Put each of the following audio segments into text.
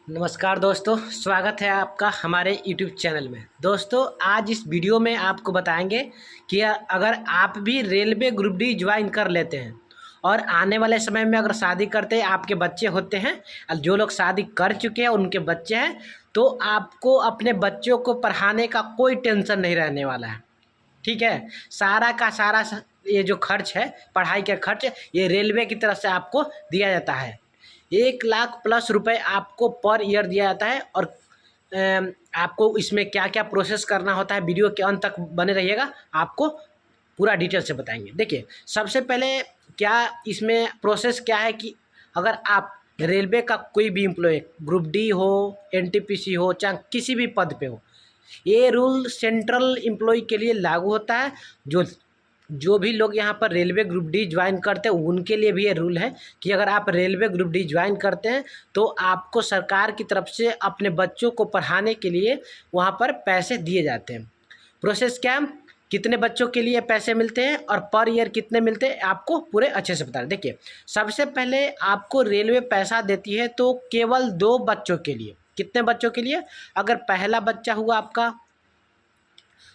नमस्कार दोस्तों, स्वागत है आपका हमारे YouTube चैनल में। दोस्तों, आज इस वीडियो में आपको बताएंगे कि अगर आप भी रेलवे ग्रुप डी ज्वाइन कर लेते हैं और आने वाले समय में अगर शादी करते हैं, आपके बच्चे होते हैं और जो लोग शादी कर चुके हैं उनके बच्चे हैं, तो आपको अपने बच्चों को पढ़ाने का कोई टेंशन नहीं रहने वाला है। ठीक है, सारा का सारा ये जो खर्च है, पढ़ाई का खर्च, ये रेलवे की तरफ से आपको दिया जाता है। 1 लाख प्लस रुपए आपको पर ईयर दिया जाता है। और आपको इसमें क्या क्या प्रोसेस करना होता है, वीडियो के अंत तक बने रहिएगा, आपको पूरा डिटेल से बताएंगे। देखिए, सबसे पहले क्या इसमें प्रोसेस क्या है कि अगर आप रेलवे का कोई भी एम्प्लॉय, ग्रुप डी हो, एनटीपीसी हो, चाहे किसी भी पद पे हो, ये रूल सेंट्रल एम्प्लॉय के लिए लागू होता है। जो जो भी लोग यहाँ पर रेलवे ग्रुप डी ज्वाइन करते हैं उनके लिए भी ये रूल है कि अगर आप रेलवे ग्रुप डी ज्वाइन करते हैं तो आपको सरकार की तरफ से अपने बच्चों को पढ़ाने के लिए वहाँ पर पैसे दिए जाते हैं। प्रोसेस क्या है, कितने बच्चों के लिए पैसे मिलते हैं और पर ईयर कितने मिलते हैं, आपको पूरे अच्छे से बता दें। देखिए, सबसे पहले आपको रेलवे पैसा देती है तो केवल 2 बच्चों के लिए। कितने बच्चों के लिए? अगर पहला बच्चा हुआ आपका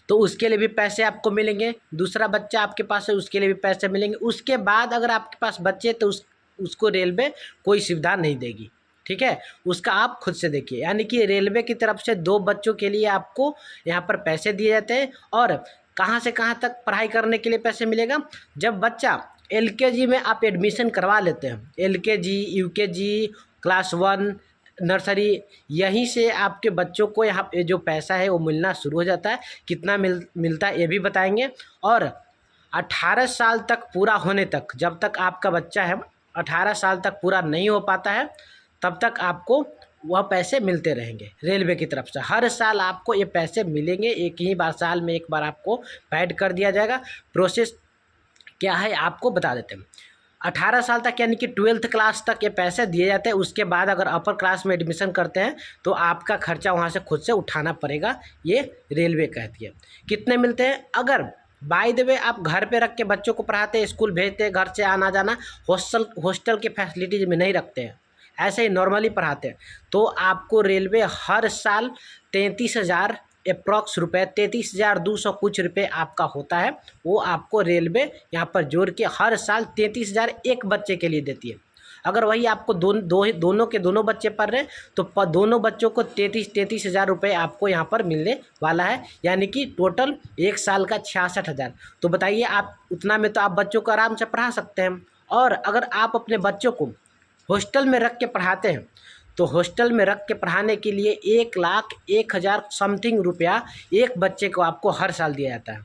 तो उसके लिए भी पैसे आपको मिलेंगे, दूसरा बच्चा आपके पास है उसके लिए भी पैसे मिलेंगे। उसके बाद अगर आपके पास बच्चे तो उसको रेलवे कोई सुविधा नहीं देगी। ठीक है, उसका आप खुद से देखिए। यानी कि रेलवे की तरफ से 2 बच्चों के लिए आपको यहाँ पर पैसे दिए जाते हैं। और कहाँ से कहाँ तक पढ़ाई करने के लिए पैसे मिलेगा? जब बच्चा एलकेजी में आप एडमिशन करवा लेते हैं, एलकेजी, यूकेजी, क्लास 1, नर्सरी, यहीं से आपके बच्चों को यहाँ पे जो पैसा है वो मिलना शुरू हो जाता है। कितना मिलता है ये भी बताएंगे। और 18 साल तक पूरा होने तक, जब तक आपका बच्चा है 18 साल तक पूरा नहीं हो पाता है, तब तक आपको वह पैसे मिलते रहेंगे रेलवे की तरफ से। हर साल आपको ये पैसे मिलेंगे, एक ही बार साल में एक बार आपको पैड कर दिया जाएगा। प्रोसेस क्या है आपको बता देते हैं। 18 साल तक यानी कि 12th क्लास तक ये पैसे दिए जाते हैं। उसके बाद अगर अपर क्लास में एडमिशन करते हैं तो आपका खर्चा वहाँ से खुद से उठाना पड़ेगा, ये रेलवे कहती है। कितने मिलते हैं? अगर बाय द वे आप घर पे रख के बच्चों को पढ़ाते हैं, स्कूल भेजते हैं, घर से आना जाना, हॉस्टल के फैसिलिटीज़ में नहीं रखते हैं, ऐसे ही नॉर्मली पढ़ाते हैं, तो आपको रेलवे हर साल 33,000 अप्रॉक्स रुपये, 33,200 कुछ रुपये आपका होता है, वो आपको रेलवे यहाँ पर जोड़ के हर साल 33,000 एक बच्चे के लिए देती है। अगर वही आपको दोनों के दोनों बच्चे पढ़ रहे हैं तो दोनों बच्चों को 33,000 रुपये आपको यहाँ पर मिलने वाला है। यानी कि टोटल एक साल का 66,000। तो बताइए, आप उतना में तो आप बच्चों को आराम से पढ़ा सकते हैं। और अगर आप अपने बच्चों को हॉस्टल में रख के पढ़ाते हैं तो हॉस्टल में रख के पढ़ाने के लिए 1,01,000 समथिंग रुपया एक बच्चे को आपको हर साल दिया जाता है।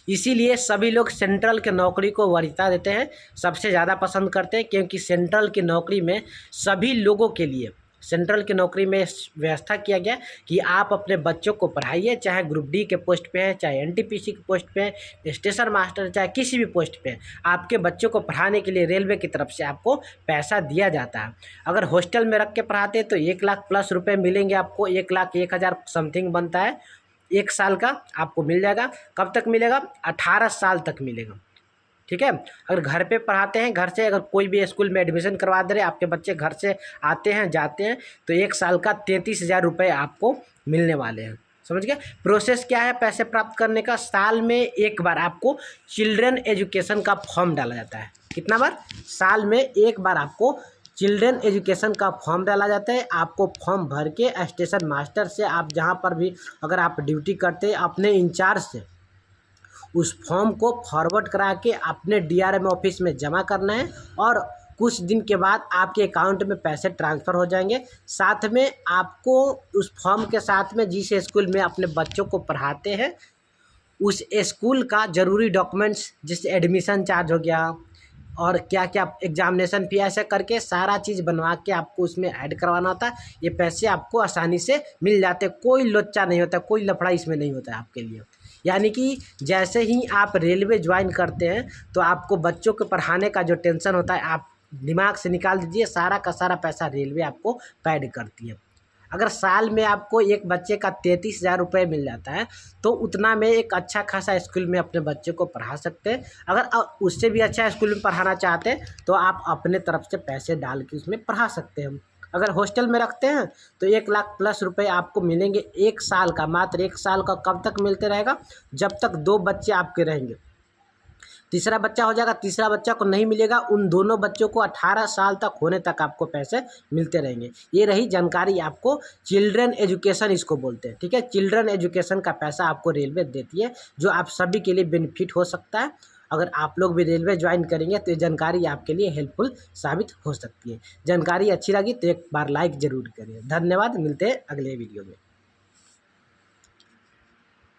इसीलिए सभी लोग सेंट्रल के नौकरी को वरीयता देते हैं, सबसे ज़्यादा पसंद करते हैं, क्योंकि सेंट्रल की नौकरी में सभी लोगों के लिए, सेंट्रल की नौकरी में व्यवस्था किया गया कि आप अपने बच्चों को पढ़ाइए, चाहे ग्रुप डी के पोस्ट पे हैं, चाहे एनटीपीसी के पोस्ट पे हैं, स्टेशन मास्टर, चाहे किसी भी पोस्ट पे हैं, आपके बच्चों को पढ़ाने के लिए रेलवे की तरफ से आपको पैसा दिया जाता है। अगर हॉस्टल में रख के पढ़ाते हैं तो 1 लाख प्लस रुपये मिलेंगे आपको, 1,01,000 समथिंग बनता है, एक साल का आपको मिल जाएगा। कब तक मिलेगा? 18 साल तक मिलेगा। ठीक है, अगर घर पे पढ़ाते हैं, घर से अगर कोई भी स्कूल में एडमिशन करवा दे रहे, आपके बच्चे घर से आते हैं जाते हैं, तो एक साल का 33,000 रुपये आपको मिलने वाले हैं। समझ गए? प्रोसेस क्या है पैसे प्राप्त करने का? साल में एक बार आपको चिल्ड्रन एजुकेशन का फॉर्म डाला जाता है। कितना बार? साल में एक बार आपको चिल्ड्रन एजुकेशन का फॉर्म डाला जाता है। आपको फॉर्म भर के स्टेशन मास्टर से, आप जहाँ पर भी अगर आप ड्यूटी करते हैं, अपने इंचार्ज से उस फॉर्म को फॉरवर्ड करा के अपने डीआरएम ऑफिस में जमा करना है। और कुछ दिन के बाद आपके अकाउंट में पैसे ट्रांसफ़र हो जाएंगे। साथ में आपको उस फॉर्म के साथ में जिस स्कूल में अपने बच्चों को पढ़ाते हैं उस स्कूल का ज़रूरी डॉक्यूमेंट्स, जैसे एडमिशन चार्ज हो गया और क्या क्या एग्जामिनेशन फी, ऐसे करके सारा चीज़ बनवा के आपको उसमें ऐड करवाना होता है। ये पैसे आपको आसानी से मिल जाते हैं, कोई लोच्चा नहीं होता, कोई लफड़ा इसमें नहीं होता है आपके लिए। यानी कि जैसे ही आप रेलवे ज्वाइन करते हैं तो आपको बच्चों को पढ़ाने का जो टेंशन होता है आप दिमाग से निकाल दीजिए, सारा का सारा पैसा रेलवे आपको पैड करती है। अगर साल में आपको एक बच्चे का 33,000 रुपये मिल जाता है तो उतना में एक अच्छा खासा स्कूल में अपने बच्चे को पढ़ा सकते हैं। अगर उससे भी अच्छा स्कूल में पढ़ाना चाहते हैं तो आप अपने तरफ से पैसे डाल के उसमें पढ़ा सकते हैं। अगर हॉस्टल में रखते हैं तो 1,00,000+ रुपये आपको मिलेंगे 1 साल का, मात्र 1 साल का। कब तक मिलते रहेगा? जब तक 2 बच्चे आपके रहेंगे। तीसरा बच्चा हो जाएगा, तीसरा बच्चा को नहीं मिलेगा, उन दोनों बच्चों को 18 साल तक होने तक आपको पैसे मिलते रहेंगे। ये रही जानकारी आपको, चिल्ड्रन एजुकेशन इसको बोलते हैं, ठीक है। चिल्ड्रन एजुकेशन का पैसा आपको रेलवे देती है, जो आप सभी के लिए बेनिफिट हो सकता है। अगर आप लोग भी रेलवे ज्वाइन करेंगे तो ये जानकारी आपके लिए हेल्पफुल साबित हो सकती है। जानकारी अच्छी लगी तो एक बार लाइक ज़रूर करिए। धन्यवाद, मिलते हैं अगले वीडियो में।